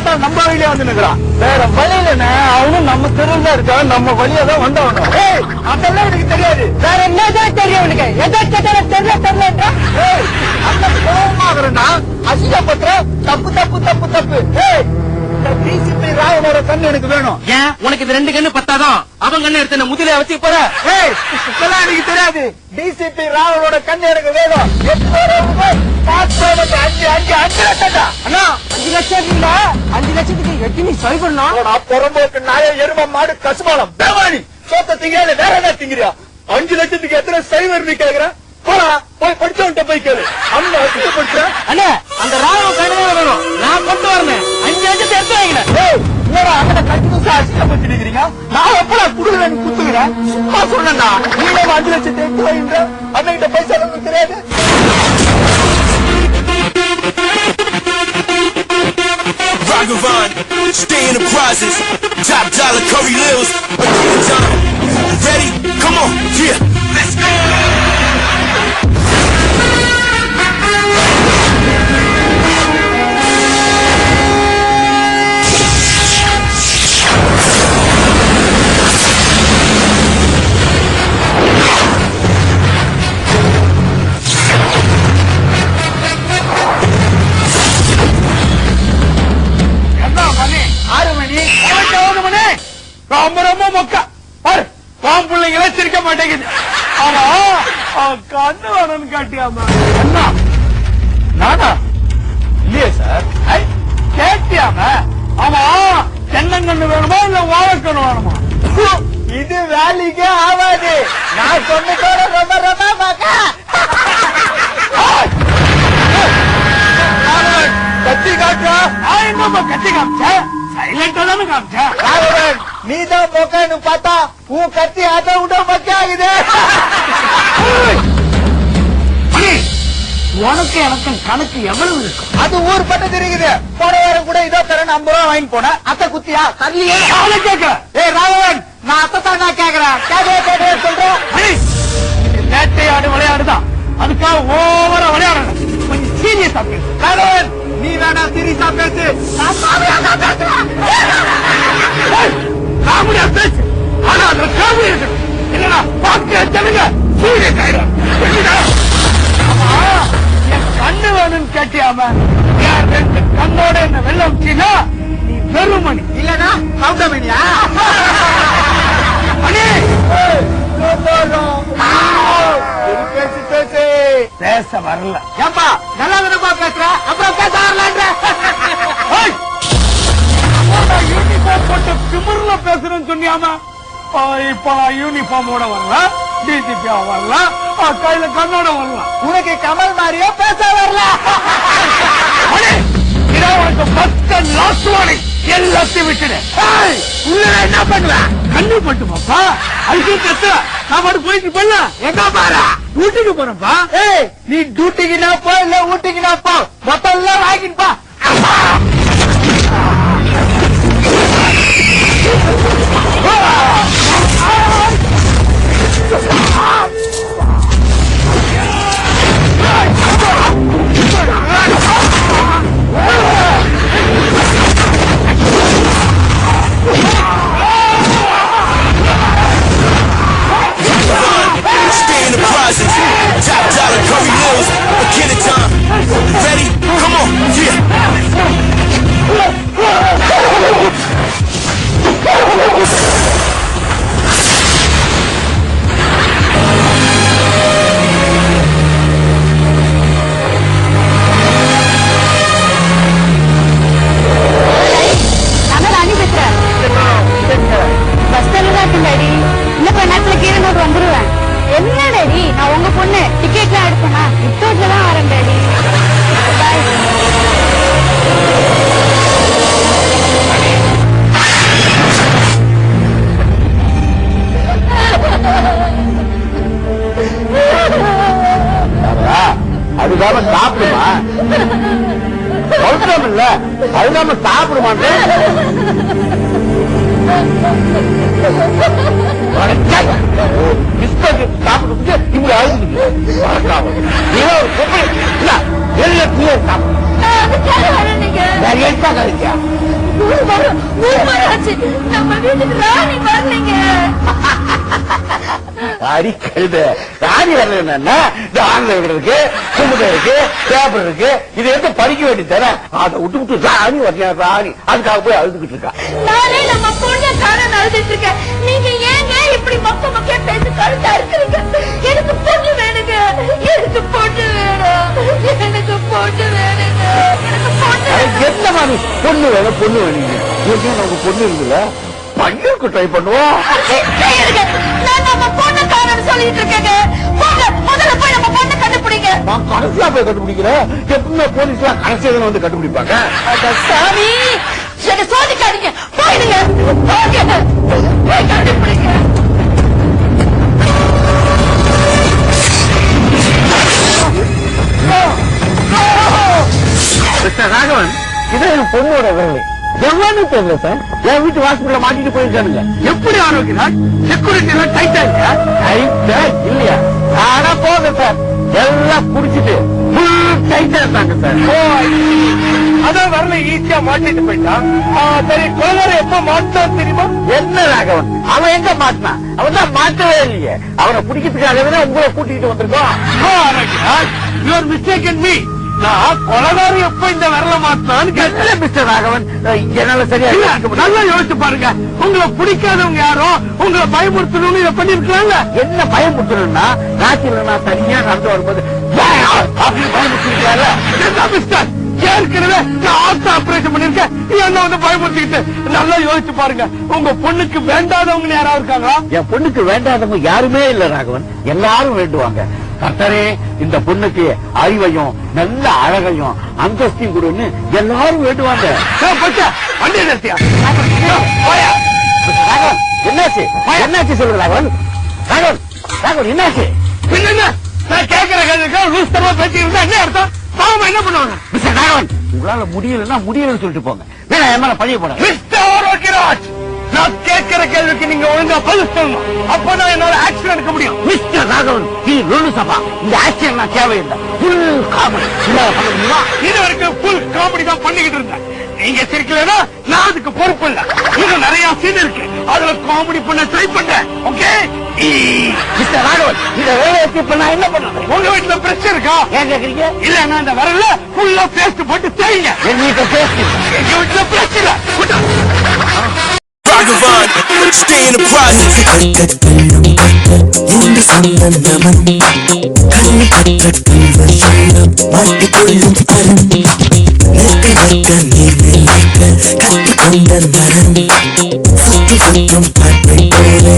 பார்த்தாலும் நம்ம வழியிலே வந்து நிக்கிறான். வேற வழியில அவனும் நம்ம தெருவில் இருக்கான், நம்ம வழியா தான் வந்தவனும். அதெல்லாம் எனக்கு தெரியாது. வேற என்னதான் தெரியும் உனக்கு? எதை கேட்டாலும் தெரியல. அந்த கோபமாகறா அசிங்கப்பட்ட தப்பு தப்பு தப்பு தப்பு. டிசிபி ராவனோட கண்ணு எனக்கு வேணும். ஏன் உனக்கு இது 2 கண்ணு பத்தாதான்? அவன் கண்ணு எடுத்து முதலே வச்சு போற. இதெல்லாம் எனக்கு தெரியாது. டிசிபி ராவனோட கண்ணு எனக்கு வேணும். 5 லட்சம் இல்ல, 5 லட்சத்துக்கு எட்டி நீ சரி பண்ணலாம். புறம்போக்கு நாய எரும மாடு கசுமாலம் பேவாணி சோத்த திங்க வேற என்ன திங்கிறியா? 5 லட்சத்துக்கு எத்தனை சைவர் நீ கேக்குற? போடா போய் படிச்சவன்ட்ட போய் கேளு. அண்ணா அண்ணே அந்த ராவ கண்ணே வேணும். நான் கொண்டு வரேன். 5 லட்சத்தை எடுத்து வைக்கிறேன். அண்ணனை கண்டிப்பா அசிங்கப்படுத்திருக்கிறீங்க. நான் எப்படா குடுக்கிறேன் குத்துக்கிறேன்? சும்மா சொன்னா நீங்க 5 லட்சத்தை எடுத்து வைங்க. அண்ணன்கிட்ட பைசா எனக்கு தெரியாது. Ragavan, stay in the process. Top dollar Curry Lils, again time. Ready? Come on, yeah, let's go. ரொம்ப ரொம்ப மொக்கா பாரு. பாம்புள்ளைங்களே சிரிக்க மாட்டேங்குது. ஆமா கண்ணு வேணும்னு காட்டியாமா? அண்ணா நானா இல்லையே சார். கேட்டியாம? ஆமா தென்னங்கண்ணு வேணுமா இல்ல வாழைக்கண்ணு வேணுமா? இது வேலைக்கே ஆகாது. நான் சொன்னதோட ரொம்ப ரொம்ப மொக்கா. கத்தி காட்டா? நான் என்னமா கத்தி காமிச்சேன்? சைலண்டா தானே காமிச்சேன். நீதான் மொக்கன்னு பார்த்தா உன் கத்தி அதை விட மொக்க ஆகுது. உனக்கு எனக்கு கணக்கு எவ்வளவு இருக்கு? அது ஊர் பட்ட தெரியுது. போன வாரம் கூட இதோ தரேன் 50 ரூபா வாங்கி போன. அத்தை குத்தியா தள்ளியே கேட்க. ஏய் ராகவன், நான் அத்தை தான் நான் கேக்குறேன். கேட்க சொல்றேன். வேட்டையாடு விளையாடுதான், அதுக்காக ஓவரா விளையாடணும். கொஞ்சம் சீரியஸா பேசு ராகவன். நீ வேணா சீரியஸா பேசு. காமெடியா பேசு. ஆனா அதுல காமெடி இருக்கணும். இல்லனா பாக்க சொல்லுங்க சீரியஸ் ஆயிடும். என் கண்ணு வேணும்னு கேட்டியாம? யார் 2 கண்ணோட என்ன வெள்ளம் சீனா நீ வெறுமணி இல்லனா கவுண்டமணியா? மணி பேசி பேசி பேச வரல. ஏப்பா நல்லா விதமா பேசுற, அப்புறம் பேச வரலன்ற. யூனிஃபார்ம் போட்டு திமிர்ல பேசுறேன்னு சொன்னியாமா? இப்ப யூனிஃபார்மோட வரலாம், டிசிபியா வரலாம், கையில கண்ணோட வரலாம். உனக்கு கமல் மாதிரியே பேச வரல. உனக்கு ஃபர்ஸ்ட் அண்ட் லாஸ்ட் வார்னிங். எல்லாத்தையும் விட்டுடு. உள்ள என்ன பண்ணுவேன்? கண்ணு பட்டுமாப்பா. அதுக்கு கத்து நான் மட்டும் போயிட்டு போல. எங்க பாரு டியூட்டிக்கு போறப்பா. நீ டியூட்டிக்கு நான் போ இல்ல ஊட்டிக்கு நான் போ. மொத்தம் வாங்கிப்பா. Stay in the process. Top dollar Curry Lils, again time. Ready? Come on, yeah. என்ன டேடி, நான் உங்க பொண்ணு. டிக்கெட்லாம் எடுப்பேனா? வித்தோட்ல தான் வரேன் டேடி. அதுக்காக சாப்பிடுமா? சொல்றோம் இல்ல, அதுக்காம சாப்பிடுமான்னு சாப்பிட்டு இங்க அழுது சாப்பிடு. போறோம். ஒரு வாரம் ஆச்சு நம்ம வீட்டுக்கு ராணி வரலைங்க. அடி கழுத ராணி வரல என்ன ஆங்கிலம் இருக்கு, கும்பிட இருக்கு, பேப்பர் இருக்கு, இது எடுத்து படிக்க வேண்டி தர அதை விட்டு விட்டு ராணி வரல ராணி அதுக்காக போய் அழுதுகிட்டு இருக்கா. நானே நம்ம பொண்ணு காரணம் அழுதுட்டு இருக்கேன். நீங்க ஏங்க இப்படி மொக்க மொக்க பேசி கழுத்தா இருக்கிறீங்க? எனக்கு பொண்ணு வேணுங்க, எனக்கு பொண்ணு வேணும், எனக்கு பொண்ணு வேணுங்க, எனக்கு பொண்ணு வேணும். என்ன மாதிரி பொண்ணு வேணும் பொண்ணு வேணுங்க? நமக்கு பொண்ணு இருக்குல்ல, பையனுக்கு ட்ரை பண்ணுவோம். நான் நம்ம பொண்ணு காரணம் சொல்லிட்டு இருக்கேங்க. முதல்ல போய் நம்ம பொண்ணை கண்டுபிடிங்க. நான் கடைசியா போய் கண்டுபிடிக்கிறேன். எப்பவுமே போலீஸ் எல்லாம் கடைசியா வந்து கண்டுபிடிப்பாங்க. சாமி என்ன சோதிக்காதீங்க, போயிடுங்க, போய் கண்டுபிடிங்க. மிஸ்டர் ராகவன், இது என் பொண்ணோட விரல். எவ்வளவு தெரியல சார், என் வீட்டு வாசல்ல மாட்டிட்டு போயிருக்கானுங்க. எப்படி ஆரோக்கியம் செக்யூரிட்டி எல்லாம் டைட்டா இல்லையா? டைட்டா இல்லையா? ஆனா போங்க சார், எல்லாம் குடிச்சிட்டு டைட்டா இருக்காங்க சார். அதான் வரல ஈஸியா மாட்டிட்டு போயிட்டான். சரி, கொலகார எப்ப மாட்டான் தெரியுமா? என்ன ராகவன், அவன் எங்க மாட்டினான்? அவன் தான் மாட்டவே இல்லையே. அவனை பிடிக்கிறதுக்காகவே உங்களை கூட்டிட்டு வந்திருக்கோம். Your mistake in me. நான் கொலகாரி எப்ப இந்த விரல மாத்தினான்னு கேட்கல மிஸ்டர் ராகவன். என்னால சரியா நல்லா யோசிச்சு பாருங்க. உங்களை பிடிக்காதவங்க யாரோ உங்களை பயமுறுத்தணும்னு இதை பண்ணிருக்கலாம்ல. என்ன பயமுறுத்தணும்னா, ராத்திரில நான் தனியா நடந்து வரும்போது பயமுறுத்திருக்கலாம்ல. மிஸ்டர், ஏற்கனவே நான் ஆபரேஷன் பண்ணிருக்கேன், என்ன வந்து பயமுறுத்திக்கிட்டு. நல்லா யோசிச்சு பாருங்க, உங்க பொண்ணுக்கு வேண்டாதவங்க யாராவது இருக்காங்களா? என் பொண்ணுக்கு வேண்டாதவங்க யாருமே இல்ல ராகவன், எல்லாரும் வேண்டுவாங்க. கர்த்தரே, இந்த பொண்ணுக்கு அறிவையும் நல்ல அழகையும் அந்தஸ்தையும் கொடுன்னு எல்லாரும் வேண்டுவாங்க. வண்டி நிறுத்தியா? என்னாச்சு என்னாச்சு சொல்லுங்க ராகவன். ராகவன் ராகவன் என்னாச்சு? நான் கேட்கிற கேள்விக்கு லூஸ் தரமா பேசிக்கிட்டு என்ன அர்த்தம்? பாவமா என்ன பண்ணுவாங்க? மிஸ்டர் ராகவன், உங்களால முடியலன்னா முடியலன்னு சொல்லிட்டு போங்க. வேணா என் மேல பழிய போட. மிஸ்டர் ஆரோக்கியராஜ், நான் கேட்கிற கேள்விக்கு நீங்க ஒழுங்கா பதில் சொல்லணும். அப்ப நான் என்னோட ஆக்ஷன் எடுக்க முடியும். மிஸ்டர் ராகவன், இது லொல்லு சபா. இந்த ஆக்ஷன் நான் தேவையில்லை. ஃபுல் காமெடி பண்ண முடியுமா? இது வரைக்கும் ஃபுல் காமெடி தான் பண்ணிக்கிட்டு இருந்தேன். நீங்க சிரிக்கலன்னா நான் அதுக்கு பொறுப்பு இல்ல. இன்னும் நிறைய சீன் இருக்கு, அதுல காமெடி பண்ண ட்ரை பண்றேன். ஓகே மிஸ்டர் ராகவன், இத வேலையை இப்ப நான் என்ன பண்ணுவேன்? உங்க வீட்டுல பிரச்சனை இருக்கா? ஏன் கேக்குறீங்க? இல்ல, நான் இந்த வரல ஃபுல்லா பேஸ்ட் போட்டு தேய்ங்க. எங்க வீட்டுல பேஸ்ட், எங்க வீட்டுல பிரச்சனை. Ragavan, stay in the process. என்று சொன்ன நமன் கண்ணு கற்றல் சொல்லம் மாட்டிக்கொள்ளும் அரண் நிற்க நிற்க நீர் நிற்க கற்றுக்கொண்ட மரம் சுற்றி சுற்றும் பார்வை போலே